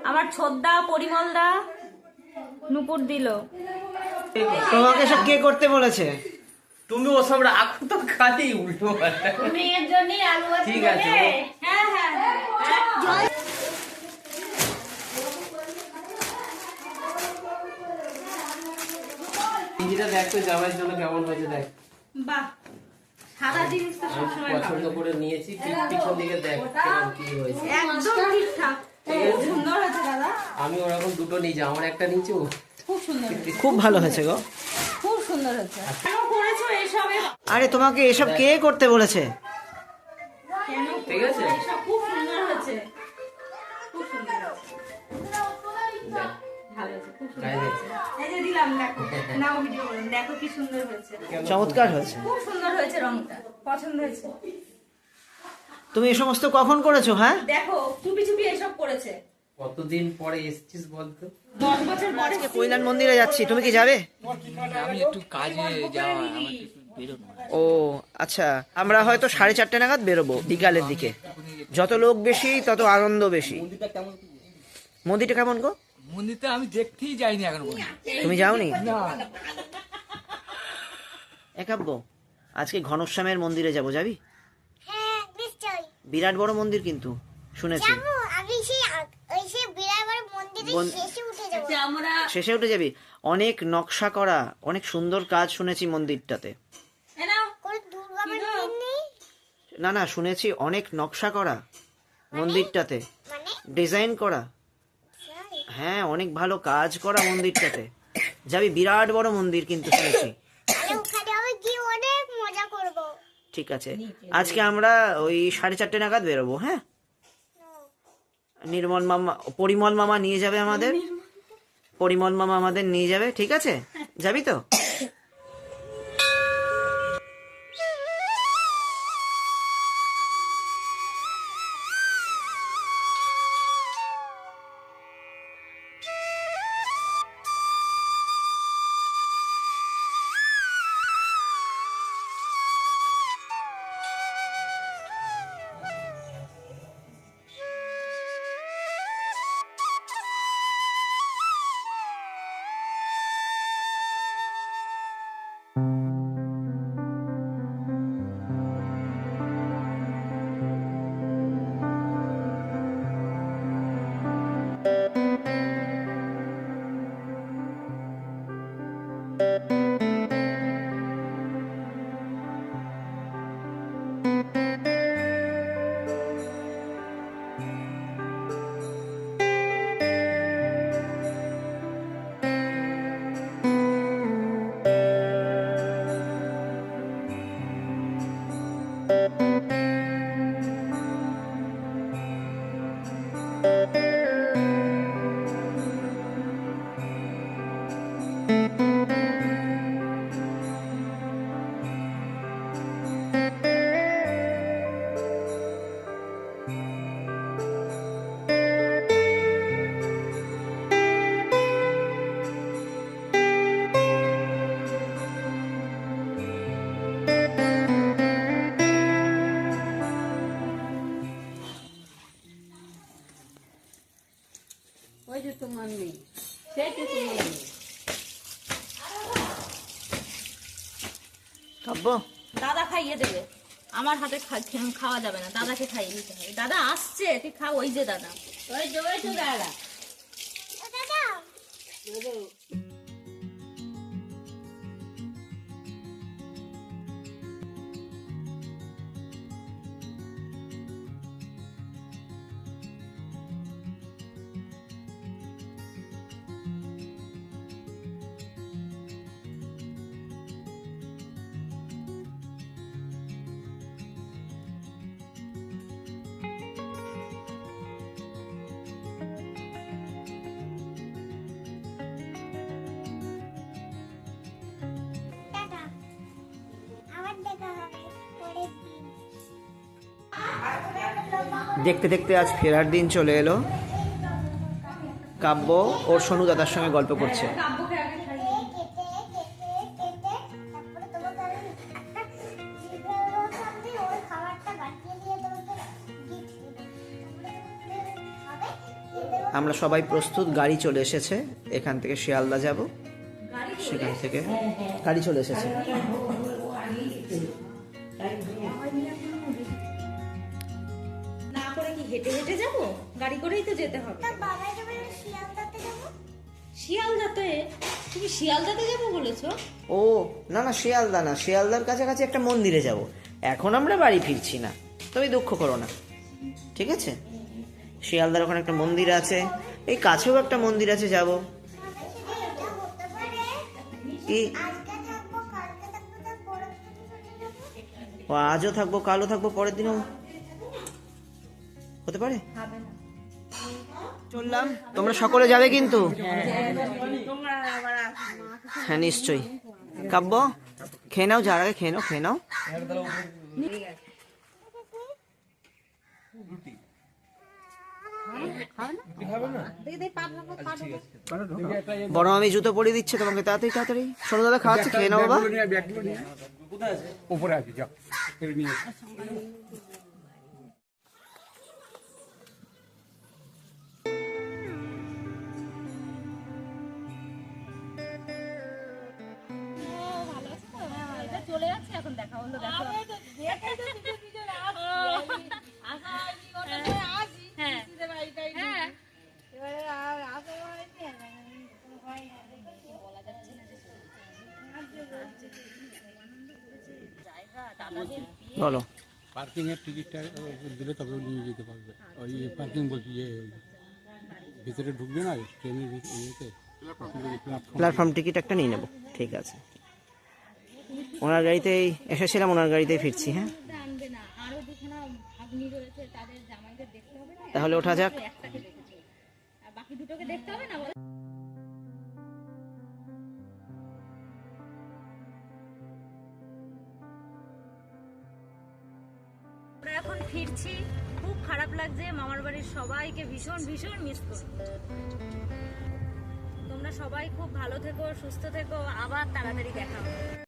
আমার ছোদ্দা পরিমলদা নুপুর দিল। তোমাকে সব কে করতে বলেছে? তুমি ওসব রাখো তো, খালি উল্টো পাল্টা। তুমি এর জন্যই আলু ভাজি ঠিক আছে। দেবে? হ্যাঁ হ্যাঁ হ্যাঁ। ইঞ্জিটা দেখ তো জামাইয়ের জন্য কেমন হয়েছে দেখ। বাহ, সাদা জিনিস তো আমি সবসময় পছন্দ ভালো। করে নিয়েছি, পিছন দিকে দেখ কেমন কি হয়েছে। একদম ঠিকঠাক, খুব সুন্দর হয়েছে দাদা, আমি ওরকম দুটো নিয়েছি, আমার একটা নিচে ও। খুব সুন্দর হয়েছে, খুব ভালো হয়েছে গো। খুব সুন্দর হয়েছে। কেন করেছো এইসবে? আরে তোমাকে এসব কে করতে বলেছে? কেন ঠিক আছে। এইসব খুব সুন্দর হয়েছে, খুব সুন্দর হয়েছে, দেখ, ভালো হয়েছে, খুব সুন্দর গায়ে হয়েছে। এই যে দিলাম, দেখো, নাও ভিডিও করুন, দেখো কি সুন্দর হয়েছে, চমৎকার হয়েছে। খুব সুন্দর হয়েছে, রংটা পছন্দ হয়েছে। তুমি এই সমস্ত কখন করেছো? হ্যাঁ, দেখো চুপি চুপি এসব করেছে। কতদিন পরে এসেছিস বলতো? 10 বছর পরে আজকে কৈলান মন্দিরে যাচ্ছি, তুমি কি যাবে? আমি একটু কাজে যাওয়া, আমার একটু বেরোনো। ও আচ্ছা, আমরা হয়তো 4:30 নাগাদ বেরোবো বিকালের দিকে। যত লোক বেশি তত আনন্দ বেশি। মন্দিরটা কেমন গো? মন্দিরটা আমি দেখতেই যাইনি এখন পর্যন্ত। তুমি যাওনি? না, একাব্য, আজকে ঘনশ্যামের মন্দিরে যাবো, যাবি? হ্যাঁ নিশ্চয়ই বিরাট বড় মন্দির কিন্তু শুনেছি। যাবো। আমি সেই বিরাট বড় মন্দিরের শেষে উঠে যাবো। আমরা শেষে উঠে যাবি? অনেক নকশা করা, অনেক সুন্দর কাজ শুনেছি মন্দিরটাতে। এ নাও, কোন দুর্গা মন্দির নেই না না, শুনেছি অনেক নকশা করা মন্দিরটাতে, মানে ডিজাইন করা। হ্যাঁ, অনেক ভালো কাজ করা মন্দিরটাতে। যাবি? বিরাট বড় মন্দির কিন্তু শুনেছি। তাহলে ওখানে আমি গিয়ে অনেক মজা করব। ঠিক আছে, আজকে আমরা ওই 4:30 নাগাদ বেরোবো। হ্যাঁ, নির্মল মামা, পরিমল মামা নিয়ে যাবে আমাদের, পরিমল মামা আমাদের নিয়ে যাবে। ঠিক আছে, যাবি তো? ওই যে তোমার নেই, সেইটা তোমার নেই। কাব্য, দাদা খাইয়ে দেবে, আমার হাতে খাওয়া যাবে না, দাদাকে খাইয়ে দিতে হবে। দাদা আসছে, তুই খা। ওই যে দাদা, ওই যে দাদা। দাদা দাদা আবার দেখা হবে পরের দিন। দেখতে দেখতে আজ ফেরার দিন চলে এলো। কাব্য ওর সোনু দাদার সঙ্গে গল্প করছে। কাব্যকে আগে খাইয়ে দিই। তারপরে তোমাকে আমি একটা জিভের সামনে ওই খাবারটা বাটিয়ে দিয়ে তোমাকে গিফট দেবো। তারপরে তুমি খাবে, খেতে আমরা সবাই প্রস্তুত, গাড়ি চলে এসেছে, এখান থেকে শিয়ালদা যাব, সেখান থেকে গাড়ি চলে এসেছে। না করে কি হেঁটে হেঁটে যাব? গাড়ি করেই তো যেতে হবে। তা বাবা যাবে শিয়ালদাতে যাবো। শিয়ালদাতে? তুমি শিয়ালদাতে যাবো বলেছো? ও না না, শিয়ালদা না, শিয়ালদার কাছাকাছি একটা মন্দিরে যাব। এখন আমরা বাড়ি ফিরছি না, তুমি দুঃখ করো না, ঠিক আছে? শিয়ালদার ওখানে একটা মন্দির আছে, এই কাছেও একটা মন্দির আছে, যাব। এটা হতে পারে কি আজকে থাকবো কালকে থাকবো তার পরের দিন চলে যাবো। ও আজও থাকবো, কালও থাকবো, পরের দিনও হতে পারে। চললাম, তোমরা সকলে যাবে কিন্তু? হ্যাঁ নিশ্চয়ই। কাব্য খেয়ে নাও, যার আগে খেয়ে নাও, খেয়ে নাও। বড় আমি জুতো পরিয়ে দিচ্ছে তোমাকে, তাড়াতাড়ি তাড়াতাড়ি। শোনো দাদা, খাওয়াচ্ছে, খেয়ে নাও বাবা। উপরে আছে, যাও নিয়ে চলে যাচ্ছে, এখন দেখা হলো, দেখো। বলো। পার্কিং এর টিকিটটা দিলে তবে নিয়ে যেতে পারবে। ওই পার্কিং বলছি যে ভিতরে ঢুকবে না ট্রেনের ইয়েতে, প্ল্যাটফর্ম টিকিট একটা নিয়ে নেবো, ঠিক আছে। ওনার গাড়িতেই এসেছিলাম, ওনার গাড়িতেই ফিরছি। হ্যাঁ আনবে না, আরো দুখানা ভাগ্নি রয়েছে, তাদের জামাইদের দেখতে হবে না? তাহলে ওঠা যাক। একটাকে দেখেছি, আর বাকি দুটোকে দেখতে হবে না? বলো। আমরা এখন ফিরছি, খুব খারাপ লাগছে, মামার বাড়ির সবাইকে ভীষণ ভীষণ মিস করি। তোমরা সবাই খুব ভালো থেকো, সুস্থ থেকো, আবার তাড়াতাড়ি দেখা হবে।